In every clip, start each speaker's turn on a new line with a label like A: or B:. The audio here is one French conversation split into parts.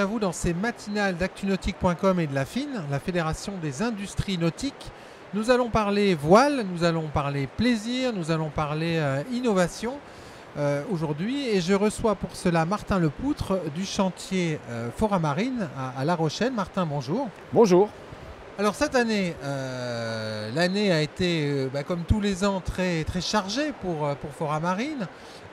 A: à vous dans ces matinales d'actunautique.com et de la FIN, la Fédération des industries nautiques. Nous allons parler voile, nous allons parler plaisir, nous allons parler innovation aujourd'hui. Et je reçois pour cela Martin Lepoutre du chantier Foramarine à La Rochelle. Martin, bonjour.
B: Bonjour.
A: Alors cette année, l'année a été, comme tous les ans, très chargée pour Foramarine.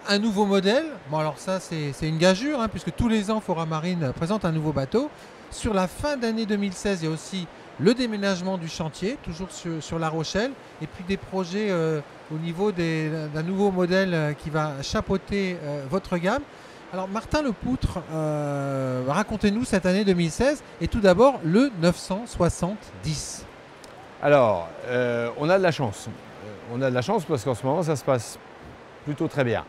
A: Un nouveau modèle, bon alors ça c'est une gageure, hein, puisque tous les ans Foramarine présente un nouveau bateau. Sur la fin d'année 2016, il y a aussi le déménagement du chantier, toujours sur La Rochelle, et puis des projets au niveau d'un nouveau modèle qui va chapeauter votre gamme. Alors Martin Lepoutre, racontez-nous cette année 2016, et tout d'abord le 970.
B: Alors, on a de la chance. On a de la chance parce qu'en ce moment ça se passe plutôt très bien.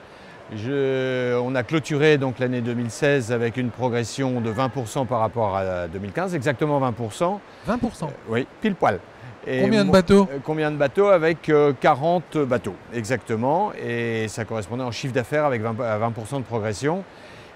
B: On a clôturé donc l'année 2016 avec une progression de 20% par rapport à 2015, exactement 20%.
A: 20%.
B: Oui, pile poil.
A: Et combien de bateaux?
B: Combien de bateaux? Avec 40 bateaux, exactement. Et ça correspondait en chiffre d'affaires avec 20% de progression.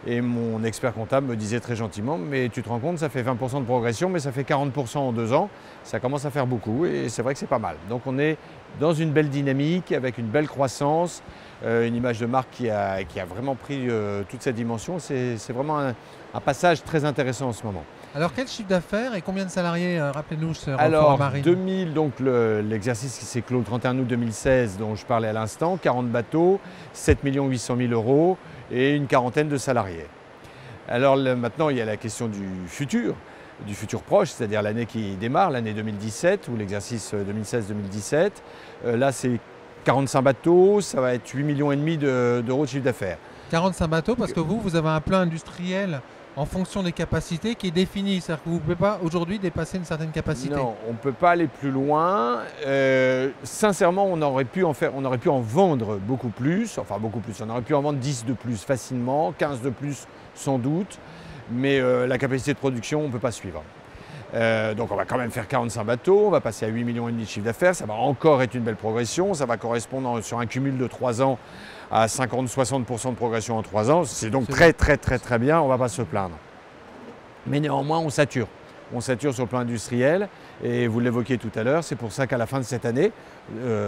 B: Et mon expert comptable me disait très gentiment, mais tu te rends compte, ça fait 20% de progression, mais ça fait 40% en 2 ans. Ça commence à faire beaucoup et c'est vrai que c'est pas mal. Donc on est dans une belle dynamique, avec une belle croissance, une image de marque qui a vraiment pris toute cette dimension. C'est vraiment un passage très intéressant en ce moment.
A: Alors quel chiffre d'affaires et combien de salariés, rappelez-nous, sur
B: Foramarine? 2000, donc l'exercice qui s'est clos le 31 août 2016, dont je parlais à l'instant, 40 bateaux, 7 800 000 euros et une quarantaine de salariés. Alors maintenant, il y a la question du futur proche, c'est-à-dire l'année qui démarre, l'année 2017, ou l'exercice 2016-2017. Là, c'est 45 bateaux, ça va être 8,5 millions d'euros de chiffre d'affaires.
A: 45 bateaux parce que vous avez un plan industriel en fonction des capacités qui est défini. C'est-à-dire que vous ne pouvez pas aujourd'hui dépasser une certaine capacité.
B: Non, on ne peut pas aller plus loin. Sincèrement, on aurait pu en vendre beaucoup plus. Enfin, beaucoup plus. On aurait pu en vendre 10 de plus facilement, 15 de plus sans doute. Mais la capacité de production, on ne peut pas suivre. Donc on va quand même faire 45 bateaux, on va passer à 8,5 millions de chiffre d'affaires. Ça va encore être une belle progression. Ça va correspondre sur un cumul de 3 ans à 50-60% de progression en 3 ans. C'est donc très bien, on ne va pas se plaindre. Mais néanmoins, on sature. On sature sur le plan industriel et vous l'évoquiez tout à l'heure, c'est pour ça qu'à la fin de cette année,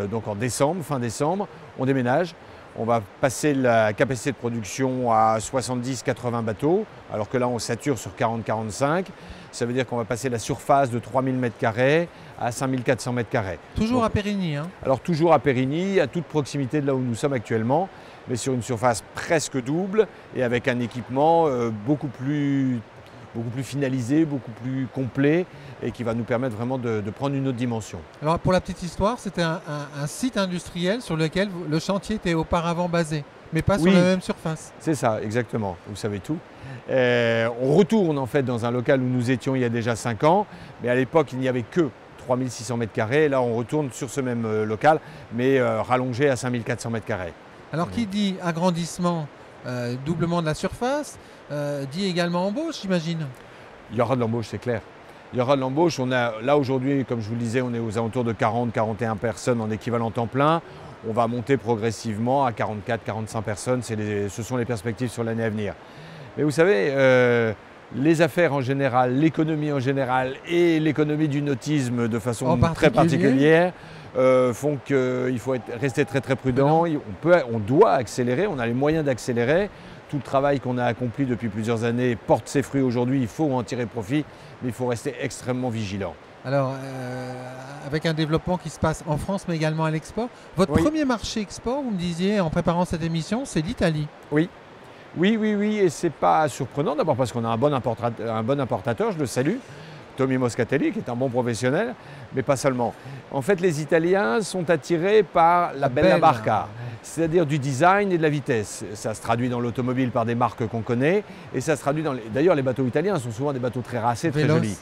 B: donc en décembre, fin décembre, on déménage. On va passer la capacité de production à 70-80 bateaux, alors que là on sature sur 40-45. Ça veut dire qu'on va passer la surface de 3000 m² à 5400 m².
A: Toujours à Périgny, hein?
B: Alors toujours à Périgny, à toute proximité de là où nous sommes actuellement, mais sur une surface presque double et avec un équipement beaucoup plus finalisé, beaucoup plus complet et qui va nous permettre vraiment de prendre une autre dimension.
A: Alors pour la petite histoire, c'était un site industriel sur lequel le chantier était auparavant basé, mais pas sur la même surface.
B: C'est ça, exactement, vous savez tout. On retourne en fait dans un local où nous étions il y a déjà 5 ans, mais à l'époque il n'y avait que 3600 m². Là on retourne sur ce même local, mais rallongé à 5400 m².
A: Alors qui dit agrandissement, doublement de la surface, dit également embauche, j'imagine?
B: Il y aura de l'embauche, c'est clair. Il y aura de l'embauche. Là aujourd'hui, comme je vous le disais, on est aux alentours de 40-41 personnes en équivalent temps plein. On va monter progressivement à 44-45 personnes. Ce sont les perspectives sur l'année à venir. Mais vous savez, les affaires en général, l'économie en général et l'économie du nautisme de façon très particulière font qu'il faut rester très prudent. On doit accélérer, on a les moyens d'accélérer. Tout le travail qu'on a accompli depuis plusieurs années porte ses fruits aujourd'hui, il faut en tirer profit, mais il faut rester extrêmement vigilant.
A: Alors, avec un développement qui se passe en France, mais également à l'export, votre premier marché export, vous me disiez en préparant cette émission, c'est l'Italie.
B: Oui, et c'est pas surprenant, d'abord parce qu'on a un bon importateur, je le salue, Tommy Moscatelli, qui est un bon professionnel, mais pas seulement. En fait, les Italiens sont attirés par la bella barca, c'est-à-dire du design et de la vitesse. Ça se traduit dans l'automobile par des marques qu'on connaît, et ça se traduit dans... D'ailleurs, les bateaux italiens sont souvent des bateaux très racés, très jolis.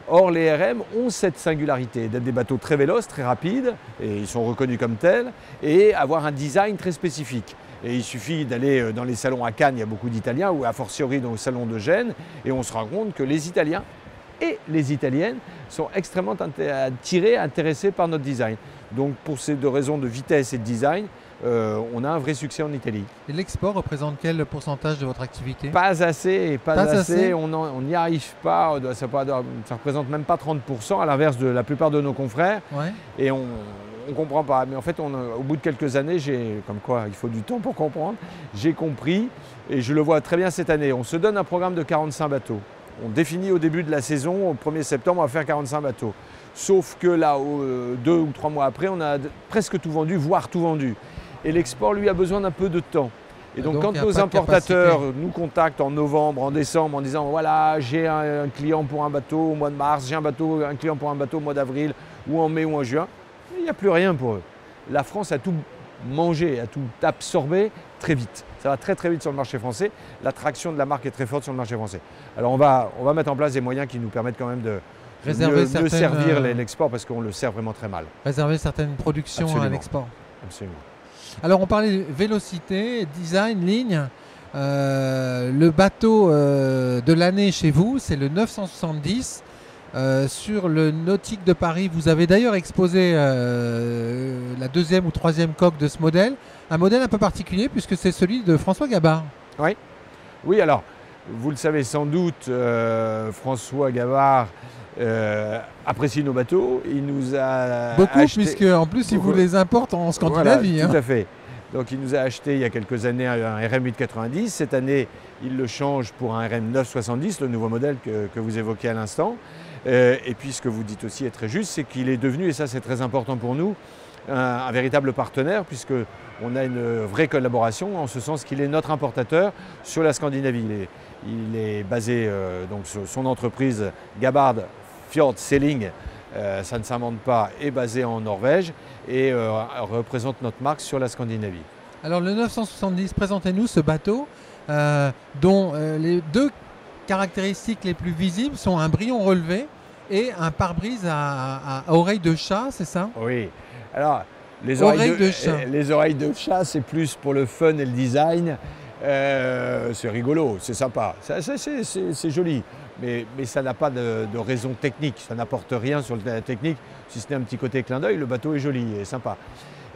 B: Or, les RM ont cette singularité d'être des bateaux très véloces, très rapides, et ils sont reconnus comme tels, et avoir un design très spécifique. Et il suffit d'aller dans les salons à Cannes, il y a beaucoup d'Italiens, ou a fortiori dans le salon de Gênes, et on se rend compte que les Italiens et les Italiennes sont extrêmement attirés, intéressés par notre design. Donc pour ces 2 raisons de vitesse et de design, on a un vrai succès en Italie.
A: Et l'export représente quel pourcentage de votre activité?
B: Pas assez, pas assez. On n'y arrive pas. Ça représente même pas 30%, à l'inverse de la plupart de nos confrères.
A: Ouais.
B: Et on ne comprend pas. Mais en fait, au bout de quelques années, comme quoi il faut du temps pour comprendre, j'ai compris et je le vois très bien cette année. On se donne un programme de 45 bateaux. On définit au début de la saison, au 1er septembre, on va faire 45 bateaux. Sauf que là, 2 ou 3 mois après, on a presque tout vendu, voire tout vendu. Et l'export, lui, a besoin d'un peu de temps. Et donc quand nos importateurs nous contactent en novembre, en décembre, en disant voilà, j'ai un client pour un bateau au mois de mars, j'ai un client pour un bateau au mois d'avril, ou en mai ou en juin, il n'y a plus rien pour eux. La France a tout mangé, a tout absorbé très vite. Ça va très très vite sur le marché français. L'attraction de la marque est très forte sur le marché français. Alors on va mettre en place des moyens qui nous permettent quand même de mieux servir l'export, parce qu'on le sert vraiment très mal.
A: Réserver certaines productions à l'export.
B: Absolument.
A: Alors on parlait vélocité, design, ligne. Le bateau de l'année chez vous, c'est le 970. Sur le Nautique de Paris, vous avez d'ailleurs exposé la 2e ou 3e coque de ce modèle. Un modèle un peu particulier puisque c'est celui de François Gabard.
B: Oui, alors vous le savez sans doute, François Gabard apprécie nos bateaux. Il nous a
A: beaucoup acheté, puisque en plus il vous les importe en Scandinavie.
B: Voilà, tout à fait. Donc il nous a acheté il y a quelques années un RM 890. Cette année, il le change pour un RM 970, le nouveau modèle que vous évoquez à l'instant. Et puis ce que vous dites aussi est très juste, c'est qu'il est devenu, et ça c'est très important pour nous, un véritable partenaire, puisqu'on a une vraie collaboration, en ce sens qu'il est notre importateur sur la Scandinavie. Il est basé, donc son entreprise Gabard Fjord Sailing, ça ne s'invente pas, est basé en Norvège et représente notre marque sur la Scandinavie.
A: Alors le 970, présentez-nous ce bateau dont les 2 caractéristiques les plus visibles sont un brillon relevé et un pare-brise à oreilles de chat, c'est ça?
B: Oui. Alors, les oreilles de chat, c'est plus pour le fun et le design. C'est rigolo, c'est sympa, c'est joli. Mais ça n'a pas de raison technique, ça n'apporte rien sur la technique, si ce n'est un petit côté clin d'œil. Le bateau est joli et sympa.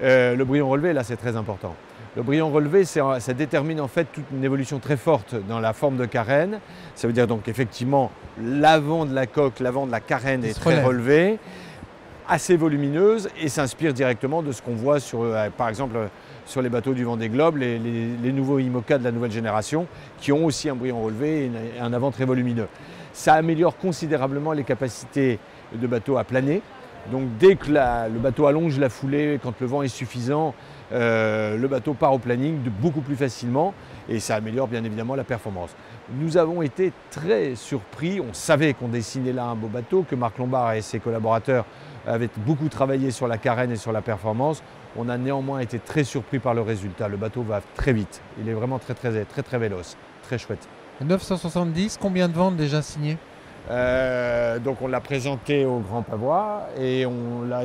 B: Le brillon relevé, là, c'est très important. Le brillon relevé, ça détermine en fait toute une évolution très forte dans la forme de carène. Ça veut dire donc effectivement l'avant de la coque, l'avant de la carène est très relevé, assez volumineuse et s'inspire directement de ce qu'on voit par exemple sur les bateaux du Vendée Globe, les nouveaux IMOCA de la nouvelle génération qui ont aussi un brillon relevé et un avant très volumineux. Ça améliore considérablement les capacités de bateau à planer. Donc dès que le bateau allonge la foulée, quand le vent est suffisant, le bateau part au planning beaucoup plus facilement et ça améliore bien évidemment la performance. Nous avons été très surpris, on savait qu'on dessinait là un beau bateau, que Marc Lombard et ses collaborateurs avaient beaucoup travaillé sur la carène et sur la performance. On a néanmoins été très surpris par le résultat. Le bateau va très vite, il est vraiment très véloce, très chouette.
A: 970, combien de ventes déjà signées?
B: Donc on l'a présenté au Grand Pavois et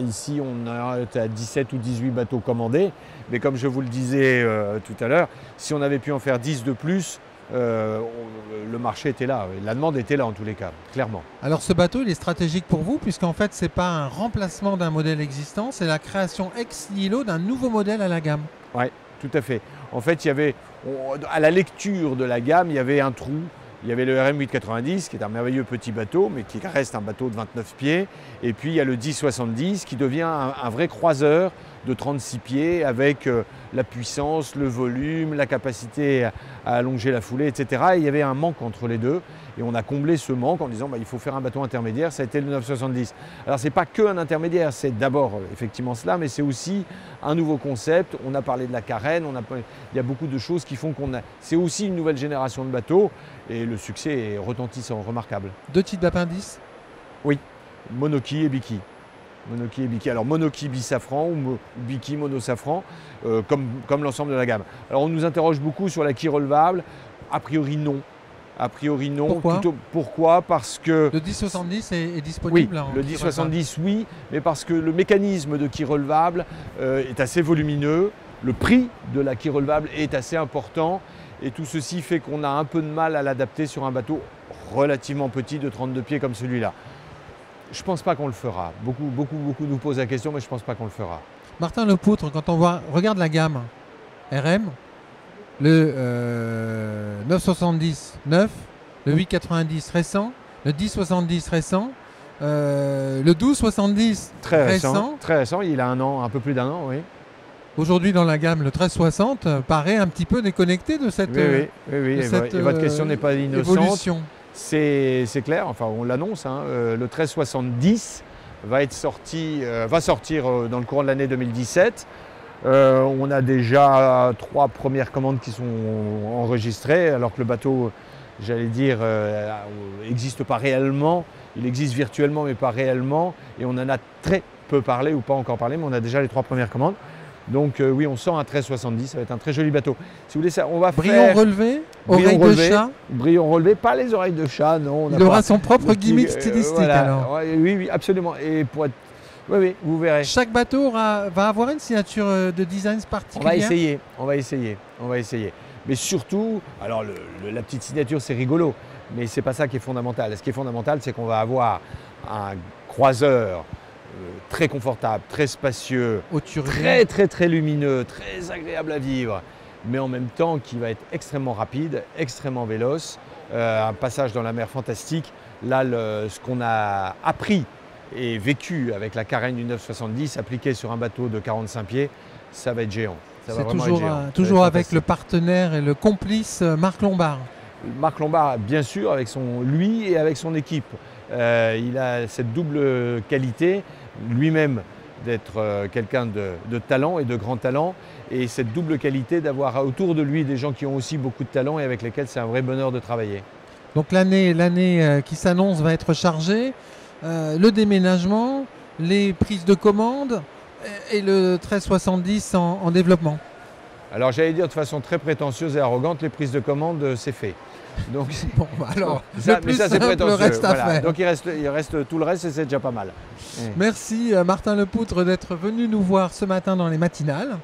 B: ici on est à 17 ou 18 bateaux commandés. Mais comme je vous le disais tout à l'heure, si on avait pu en faire 10 de plus, le marché était là, la demande était là en tous les cas, clairement.
A: Alors ce bateau il est stratégique pour vous puisqu'en fait c'est pas un remplacement d'un modèle existant, c'est la création ex nihilo d'un nouveau modèle à la gamme.
B: Oui, tout à fait. En fait, à la lecture de la gamme, il y avait un trou. Il y avait le RM 890 qui est un merveilleux petit bateau, mais qui reste un bateau de 29 pieds. Et puis il y a le 1070 qui devient un vrai croiseur de 36 pieds avec la puissance, le volume, la capacité à allonger la foulée, etc. Et il y avait un manque entre les deux. Et on a comblé ce manque en disant il faut faire un bateau intermédiaire, ça a été le 970. Alors ce n'est pas qu'un intermédiaire, c'est d'abord effectivement cela, mais c'est aussi un nouveau concept. On a parlé de la carène, il y a beaucoup de choses qui font c'est aussi une nouvelle génération de bateaux et le succès est retentissant, remarquable.
A: 2 types d'appendices?
B: Oui, monoquille et biquille. Monoquille et biquille. Alors monoquille bisafran ou biquille monosafran, comme l'ensemble de la gamme. Alors on nous interroge beaucoup sur la quille relevable. A priori non. A priori non. Pourquoi? Parce que...
A: Le 1070 est disponible?
B: Oui, le 1070 oui, mais parce que le mécanisme de quille relevable est assez volumineux, le prix de la quille relevable est assez important et tout ceci fait qu'on a un peu de mal à l'adapter sur un bateau relativement petit de 32 pieds comme celui-là. Je ne pense pas qu'on le fera. Beaucoup nous posent la question, mais je ne pense pas qu'on le fera.
A: Martin Lepoutre, quand on regarde la gamme RM, le 970 neuf, le 890 récent, le 1070 récent, le 1270
B: Très
A: récent.
B: Très récent, il a un an, un peu plus d'un an, oui.
A: Aujourd'hui dans la gamme, le 1360 paraît un petit peu déconnecté de cette,
B: Oui. Et votre question n'est pas innocente.
A: évolution.
B: C'est clair, enfin on l'annonce, hein, le 1370 va sortir dans le courant de l'année 2017. On a déjà 3 premières commandes qui sont enregistrées, alors que le bateau, j'allais dire, n'existe pas réellement. Il existe virtuellement, mais pas réellement. Et on en a très peu parlé, ou pas encore parlé, mais on a déjà les 3 premières commandes. Donc oui, on sent un 1370, ça va être un très joli bateau. Si vous voulez, ça, on va
A: Brillon relevé, oreille de chat.
B: Brillon relevé, pas les oreilles de chat, non.
A: Il aura son propre gimmick stylistique
B: voilà.
A: alors.
B: Oui, absolument. Et pour être... Oui, vous verrez.
A: Chaque bateau va avoir une signature de design particulière.
B: On va essayer. Mais surtout, alors la petite signature c'est rigolo, mais c'est pas ça qui est fondamental. Ce qui est fondamental, c'est qu'on va avoir un croiseur très confortable, très spacieux, très lumineux, très agréable à vivre, mais en même temps qui va être extrêmement rapide, extrêmement véloce, un passage dans la mer fantastique. Là, ce qu'on a appris et vécu avec la carène du 970 appliquée sur un bateau de 45 pieds, ça va être géant.
A: C'est toujours avec le partenaire et le complice Marc Lombard.
B: Marc Lombard, bien sûr, lui et avec son équipe. Il a cette double qualité, lui-même d'être quelqu'un de talent et de grand talent, et cette double qualité d'avoir autour de lui des gens qui ont aussi beaucoup de talent et avec lesquels c'est un vrai bonheur de travailler.
A: Donc l'année qui s'annonce va être chargée, le déménagement, les prises de commandes et le 1370 en développement.
B: Alors j'allais dire de façon très prétentieuse et arrogante, les prises de commandes c'est fait. Donc,
A: bon, alors,
B: mais ça c'est prétentieux.
A: Reste à faire.
B: Donc il reste tout le reste et c'est déjà pas mal.
A: Merci Martin Lepoutre d'être venu nous voir ce matin dans les matinales.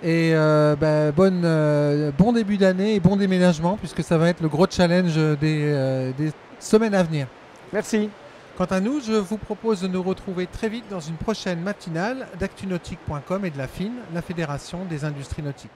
A: Et bon début d'année et bon déménagement puisque ça va être le gros challenge des semaines à venir.
B: Merci.
A: Quant à nous, je vous propose de nous retrouver très vite dans une prochaine matinale d'actunautique.com et de la FIN, la Fédération des industries nautiques.